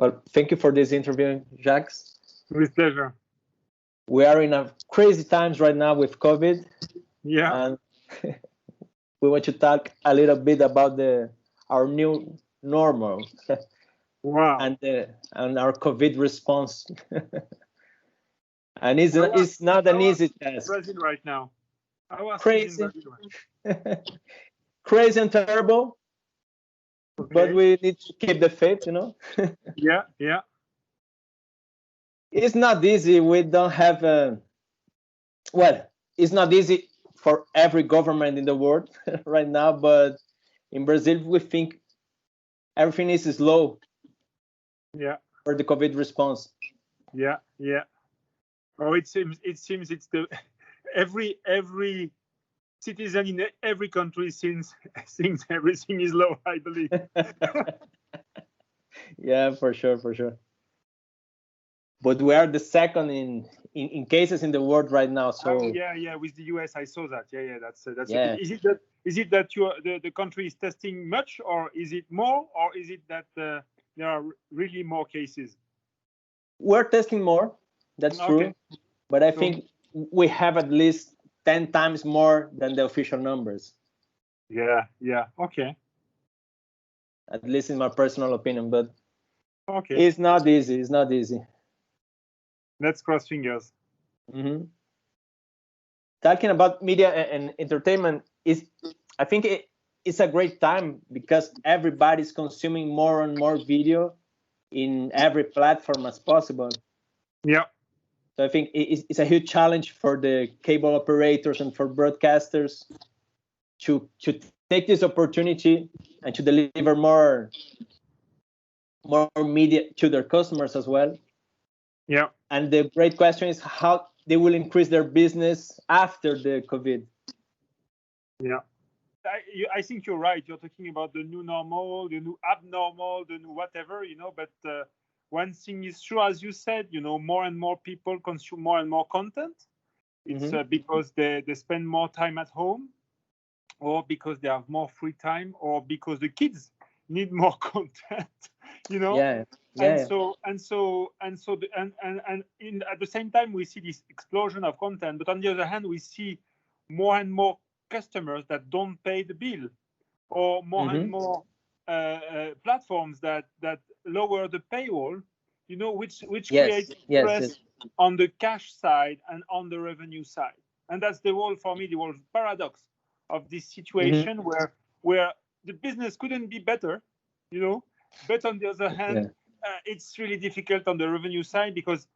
Well, thank you for this interview, Jacques. With pleasure. We are in a crazy times right now with COVID. Yeah. And we want to talk a little bit about our new normal. Wow. And our COVID response. And it's not an easy task. Brazil right now. Crazy. Crazy and terrible. Okay. But we need to keep the faith, you know. Yeah. It's not easy. We don't have it's not easy for every government in the world right now, but in Brazil we think everything is slow. Yeah. For the COVID response. Yeah. Oh, it seems it's the every citizen in every country thinks everything is low, I believe. Yeah, for sure. But we are the second in cases in the world right now. So yeah, with the US, I saw that. Yeah, that's yeah. Is it that the country is testing much, or is it more, or is it that there are really more cases? We're testing more. That's true. But I think we have at least 10 times more than the official numbers. Yeah. Okay. At least in my personal opinion, but okay. It's not easy. Let's cross fingers. Mm-hmm. Talking about media and entertainment I think it's a great time because everybody's consuming more and more video in every platform as possible. Yeah. So I think it's a huge challenge for the cable operators and for broadcasters to take this opportunity and to deliver more media to their customers as well. Yeah. And the great question is how they will increase their business after the COVID. Yeah. I think you're right. You're talking about the new normal, the new abnormal, the new whatever, but one thing is true, as you said, more and more people consume more and more content. It's because they spend more time at home, or because they have more free time, or because the kids need more content, Yeah. And at the same time we see this explosion of content, but on the other hand we see more and more customers that don't pay the bill, or more and more platforms that lower the paywall, which creates stress on the cash side and on the revenue side. And that's the whole paradox of this situation where the business couldn't be better, but on the other hand, it's really difficult on the revenue side because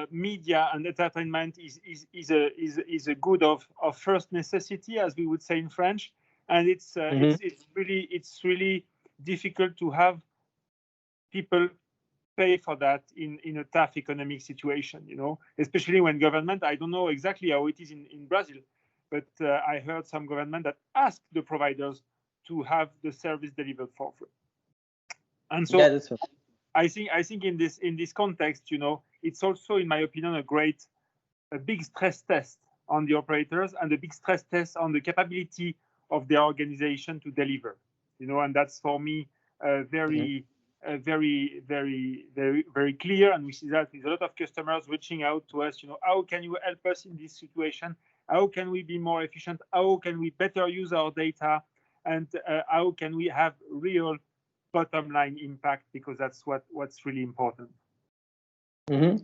media and entertainment is a good of first necessity, as we would say in French, and it's really difficult to have people pay for that in a tough economic situation, especially when government, I don't know exactly how it is in Brazil, but I heard some government that asked the providers to have the service delivered for free. And so that's right. I think in this context, it's also, in my opinion, a big stress test on the operators and a big stress test on the capability of their organization to deliver. And that's for me very, very, very, very clear. And we see that with a lot of customers reaching out to us. How can you help us in this situation? How can we be more efficient? How can we better use our data? And how can we have real bottom line impact, because that's what's really important. And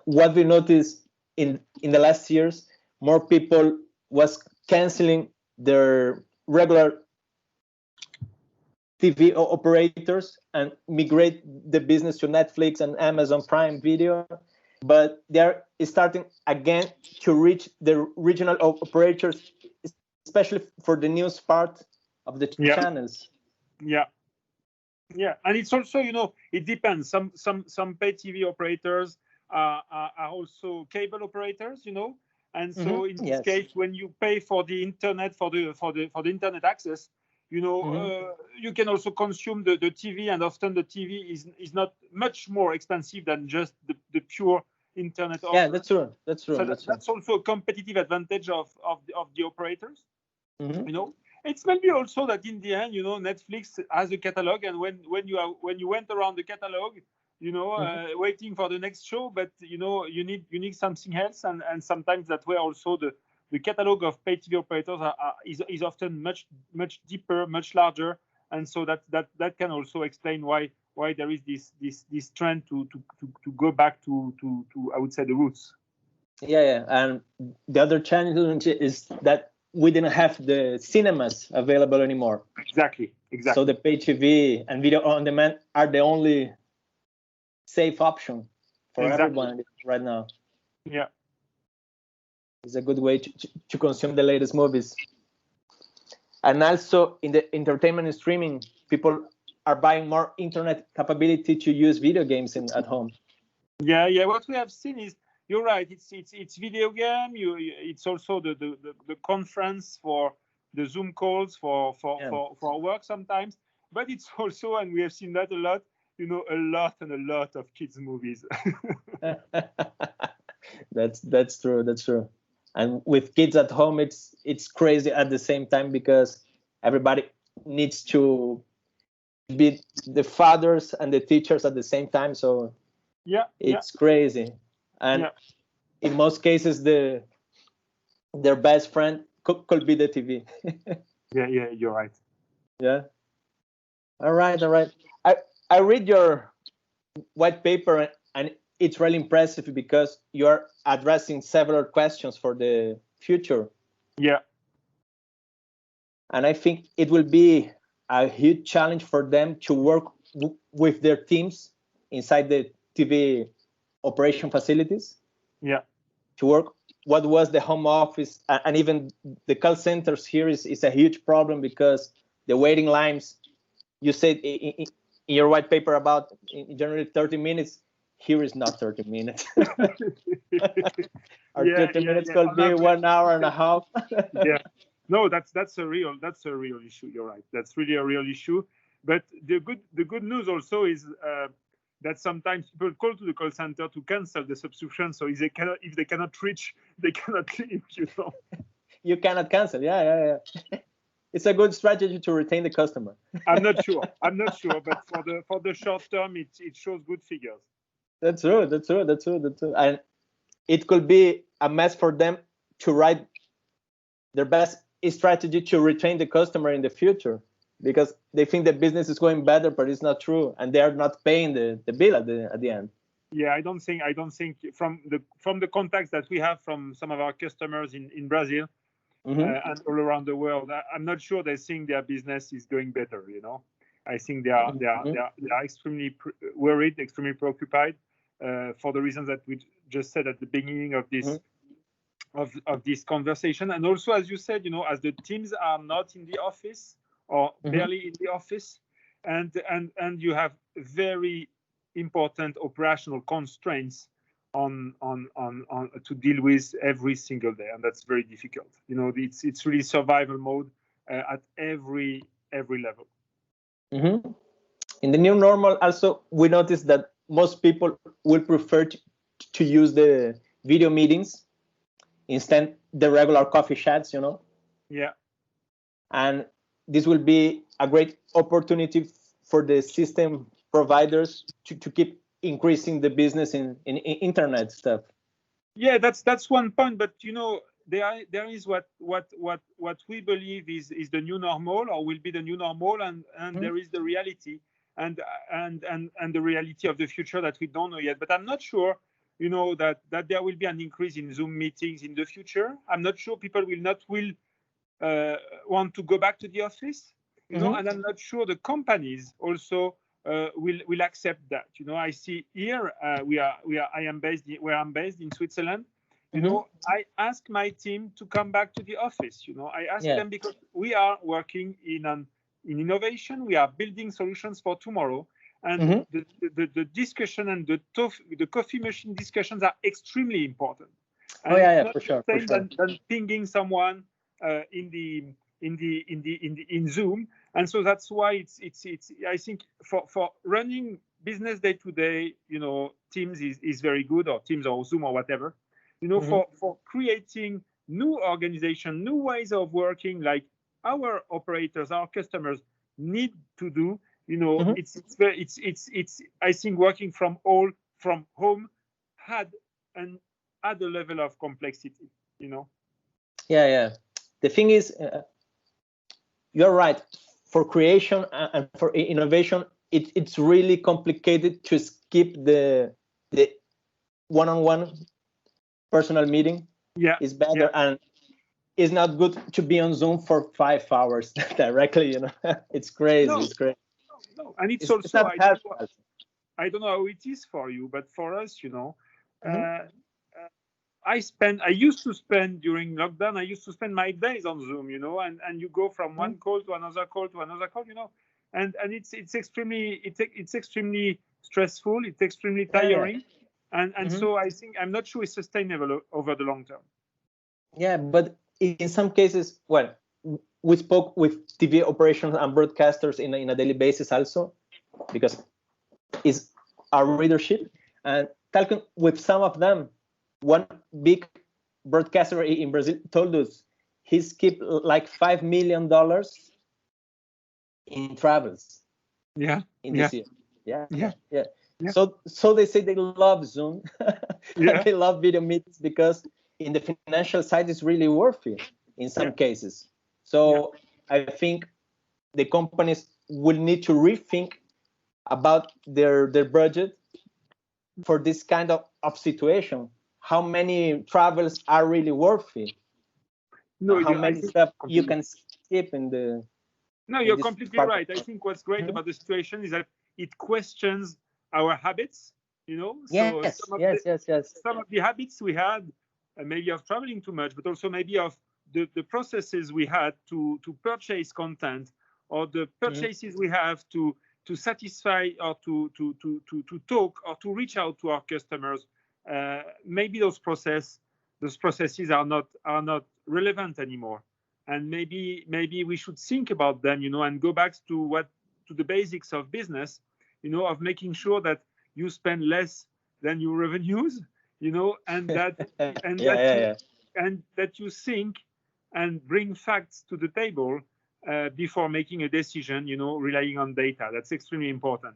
what we noticed in the last years, more people was canceling their regular TV operators and migrate the business to Netflix and Amazon Prime Video, but they're starting again to reach the regional operators, especially for the news part of the channels. Yeah, and it's also, it depends. Some pay TV operators are also cable operators, and so in this case, when you pay for the internet for the internet access, you can also consume the TV, and often the TV is not much more expensive than just the pure internet offer. Yeah, that's true. That's also a competitive advantage of the operators, It's maybe also that in the end, Netflix has a catalog, and when you went around the catalog, waiting for the next show, but you need something else, and sometimes that way also the catalog of pay TV operators is often much deeper, much larger, and so that can also explain why there is this trend to go back to I would say the roots. Yeah, and the other challenge is that we didn't have the cinemas available anymore. Exactly. So the pay TV and video on demand are the only safe option for everyone right now. Yeah, it's a good way to consume the latest movies. And also in the entertainment and streaming, people are buying more internet capability to use video games at home. Yeah. What we have seen is, you're right. It's video game. It's also the conference for the Zoom calls for work sometimes. But it's also, and we have seen that a lot, a lot of kids movies. That's true. That's true. And with kids at home, it's crazy at the same time because everybody needs to be the fathers and the teachers at the same time. So it's crazy. And in most cases, their best friend could be the TV. Yeah, you're right. Yeah. All right. I read your white paper, and it's really impressive because you're addressing several questions for the future. Yeah. And I think it will be a huge challenge for them to work with their teams inside the TV operation facilities. Yeah. To work what was the home office, and even the call centers here is a huge problem because the waiting lines, you said in your white paper about generally 30 minutes, here is not 30 minutes. Or 30 minutes could be 1 hour and a half. Yeah. No, that's a real issue. You're right. That's really a real issue. But the good news also is that sometimes people call to the call center to cancel the subscription. So if they cannot reach, they cannot leave. You cannot cancel. Yeah. It's a good strategy to retain the customer. I'm not sure, but for the short term, it shows good figures. That's true. And it could be a mess for them to write their best strategy to retain the customer in the future, because they think the business is going better, but it's not true, and they are not paying the bill at the end. Yeah, I don't think from the contacts that we have from some of our customers in Brazil and all around the world, I'm not sure they think their business is going better. I think they are extremely worried, extremely preoccupied for the reasons that we just said at the beginning of this of this conversation. And also, as you said, as the teams are not in the office or barely in the office, and you have very important operational constraints on to deal with every single day, and that's very difficult. It's really survival mode at every level. In the new normal, also we noticed that most people will prefer to use the video meetings instead the regular coffee chats. Yeah. And this will be a great opportunity for the system providers to keep increasing the business in internet stuff. Yeah, that's one point. But there is what we believe is the new normal, or will be the new normal, and there is the reality and the reality of the future that we don't know yet. But I'm not sure that there will be an increase in Zoom meetings in the future. I'm not sure people will want to go back to the office, and I'm not sure the companies also will accept that. I see here where I'm based in Switzerland. I ask my team to come back to the office. I ask them because we are working in innovation. We are building solutions for tomorrow. And the discussion and the coffee machine discussions are extremely important. And for sure. Than pinging someone in Zoom. And so that's why it's I think for running business day to day, Teams is very good, or Teams or Zoom or whatever. For creating new organization, new ways of working, like our operators, our customers need to do. You know, it's I think working from home had a level of complexity. You know. Yeah. The thing is, you're right. For creation and for innovation, it's really complicated to skip the one-on-one personal meeting. Yeah, is better, and it's not good to be on Zoom for 5 hours directly. You know, it's crazy. No, it's crazy. No, and it's It's also not I don't know how it is for you, but for us, you know, I used to spend during lockdown. I used to spend my days on Zoom, you know, and you go from one call to another call to another call, you know, and it's extremely stressful. It's extremely tiring, and so I think I'm not sure it's sustainable over the long term. Yeah, but in some cases, well, we spoke with TV operations and broadcasters in a daily basis also, because it's our readership, and talking with some of them. One big broadcaster in Brazil told us he's kept like $5 million in travels. Yeah. In this year. Yeah. So they say they love Zoom. And they love video meetings because in the financial side it's really worth it in some cases. So I think the companies will need to rethink about their budget for this kind of situation. How many travels are really worth it? No, how many stuff you can skip in the... No, you're completely right. I think what's great about the situation is that it questions our habits, you know? Yes. Some of the habits we had, maybe of traveling too much, but also maybe of the processes we had to purchase content, or the purchases we have to satisfy or to talk or to reach out to our customers. Maybe those processes are not relevant anymore, and maybe we should think about them, you know, and go back to the basics of business, you know, of making sure that you spend less than your revenues, you know, and that that you think and bring facts to the table before making a decision, you know, relying on data. That's extremely important.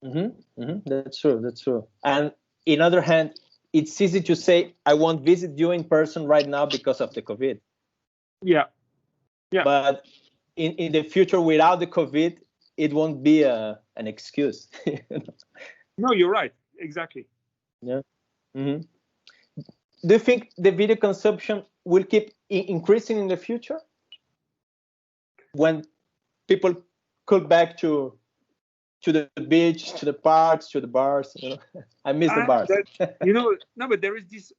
That's true. And in other hand, it's easy to say, I won't visit you in person right now because of the COVID. Yeah. But in the future, without the COVID, it won't be an excuse. No, you're right. Exactly. Yeah. Do you think the video consumption will keep increasing in the future when people go back to the beach, to the parks, to the bars? You know, I miss the bars. You know, no, but there is this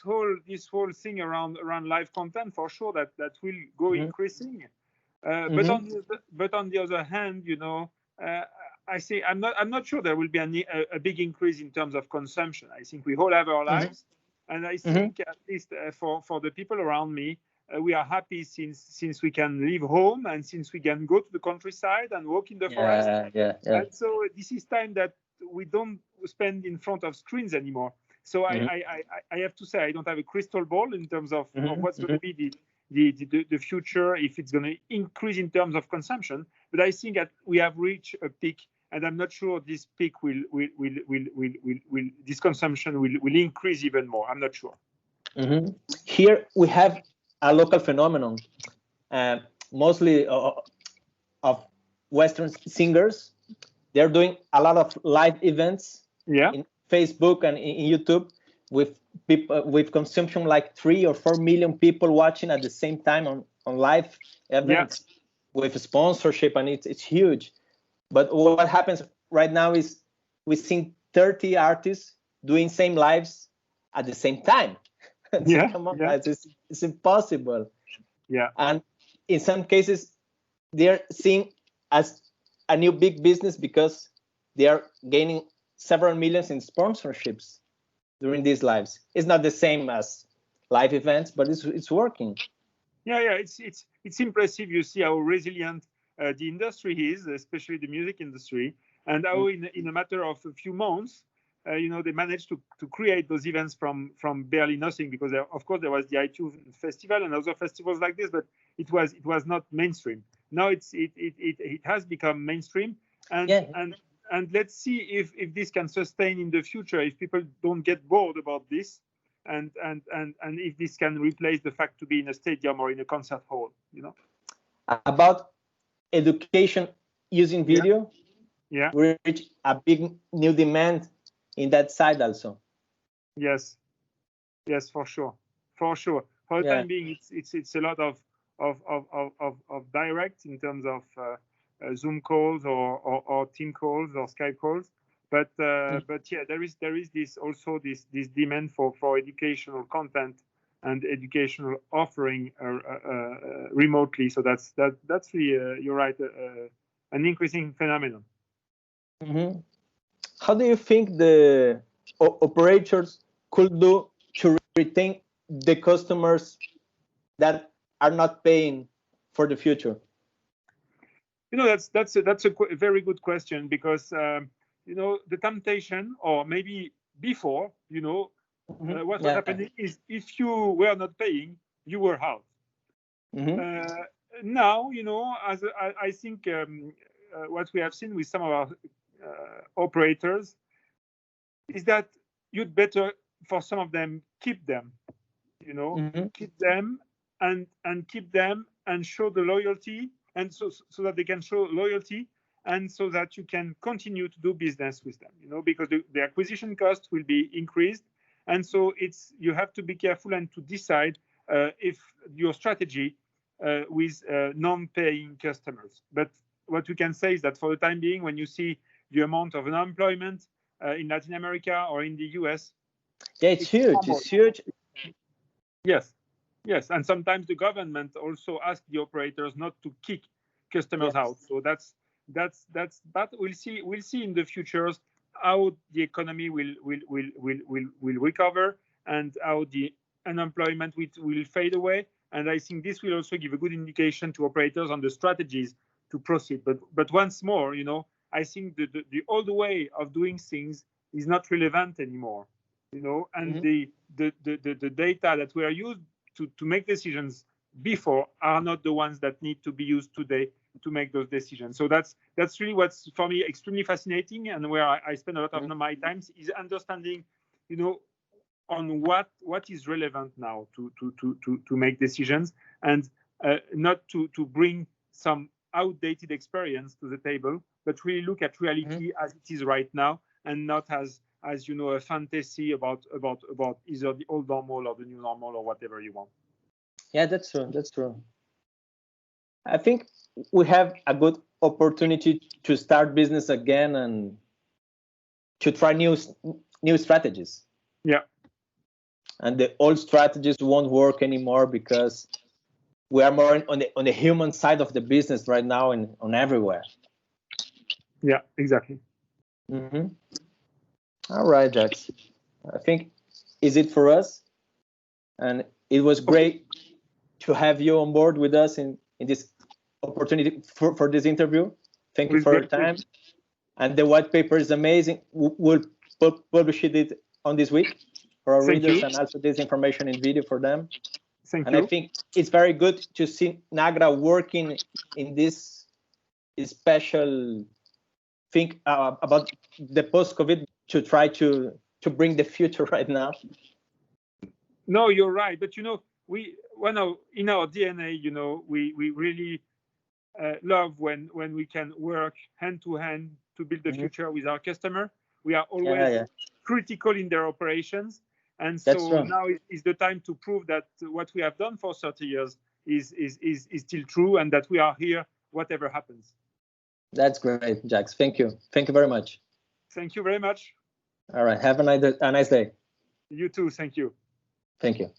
whole thing around live content for sure that will go increasing. But on the other hand, you know, I say I'm not sure there will be a big increase in terms of consumption. I think we all have our lives, and I think at least for the people around me, we are happy since we can leave home and since we can go to the countryside and walk in the forest. And so this is time that we don't spend in front of screens anymore. So I have to say I don't have a crystal ball in terms of what's going to be the future, if it's going to increase in terms of consumption. But I think that we have reached a peak, and I'm not sure this peak this consumption will increase even more. I'm not sure. Here we have a local phenomenon, mostly of Western singers. They're doing a lot of live events in Facebook and in YouTube with people with consumption like 3 or 4 million people watching at the same time on live events with sponsorship, and it's huge. But what happens right now is we see 30 artists doing same lives at the same time. Come on, guys, it's impossible. And in some cases, they're seen as a new big business because they are gaining several millions in sponsorships during these lives. It's not the same as live events, but it's working. It's impressive. You see how resilient the industry is, especially the music industry, and how in a matter of a few months, they managed to create those events from barely nothing, because of course there was the iTunes festival and other festivals like this, but it was not mainstream. Now it has become mainstream, and let's see if this can sustain in the future, if people don't get bored about this, and if this can replace the fact to be in a stadium or in a concert hall. About education using video, we reach a big new demand in that side also. Yes, for sure. For the time being, it's a lot of direct, in terms of Zoom calls or team calls or Skype calls, but there is this demand for educational content and educational offering remotely. So that's really, you're right, an increasing phenomenon. Mm-hmm. How do you think the operators could do to retain the customers that are not paying for the future? That's a very good question, because the temptation, or maybe before, what was happening is, if you were not paying, you were out. Now, as I think what we have seen with some of our operators is that you'd better, for some of them, keep them, keep them and keep them and show the loyalty, and so that they can show loyalty, and so that you can continue to do business with them, because the acquisition cost will be increased, and so you have to be careful and to decide if your strategy with non-paying customers. But what we can say is that for the time being, when you see the amount of unemployment in Latin America or in the US, it's huge. It's huge. Yes, and sometimes the government also asks the operators not to kick customers out. So that's. But we'll see in the futures how the economy will recover, and how the unemployment will fade away. And I think this will also give a good indication to operators on the strategies to proceed. But once more, I think the old way of doing things is not relevant anymore. And the data that were used to make decisions before are not the ones that need to be used today to make those decisions. So that's really what's, for me, extremely fascinating, and where I spend a lot of my time, is understanding, on what is relevant now to make decisions, and not to bring some outdated experience to the table, but really look at reality as it is right now, and not as a fantasy about either the old normal or the new normal or whatever you want. Yeah, that's true. I think we have a good opportunity to start business again and to try new strategies. Yeah. And the old strategies won't work anymore, because we are more on the human side of the business right now, and on everywhere. Yeah, exactly. All right, Jacques. I think is it for us, and it was great to have you on board with us in this opportunity for this interview. Thank you for your time. And the white paper is amazing. We'll publish it on this week for our readers, and also this information in video for them. Thank you. I think it's very good to see NAGRA working in this special thing about the post-COVID, to try to bring the future right now. No, you're right. But we in our DNA, we really love when we can work hand to hand to build the future with our customer. We are always critical in their operations, and so now is the time to prove that what we have done for 30 years is still true, and that we are here whatever happens. That's great, Jacques. Thank you very much. Thank you very much. All right, have a nice day. You too. Thank you. Thank you.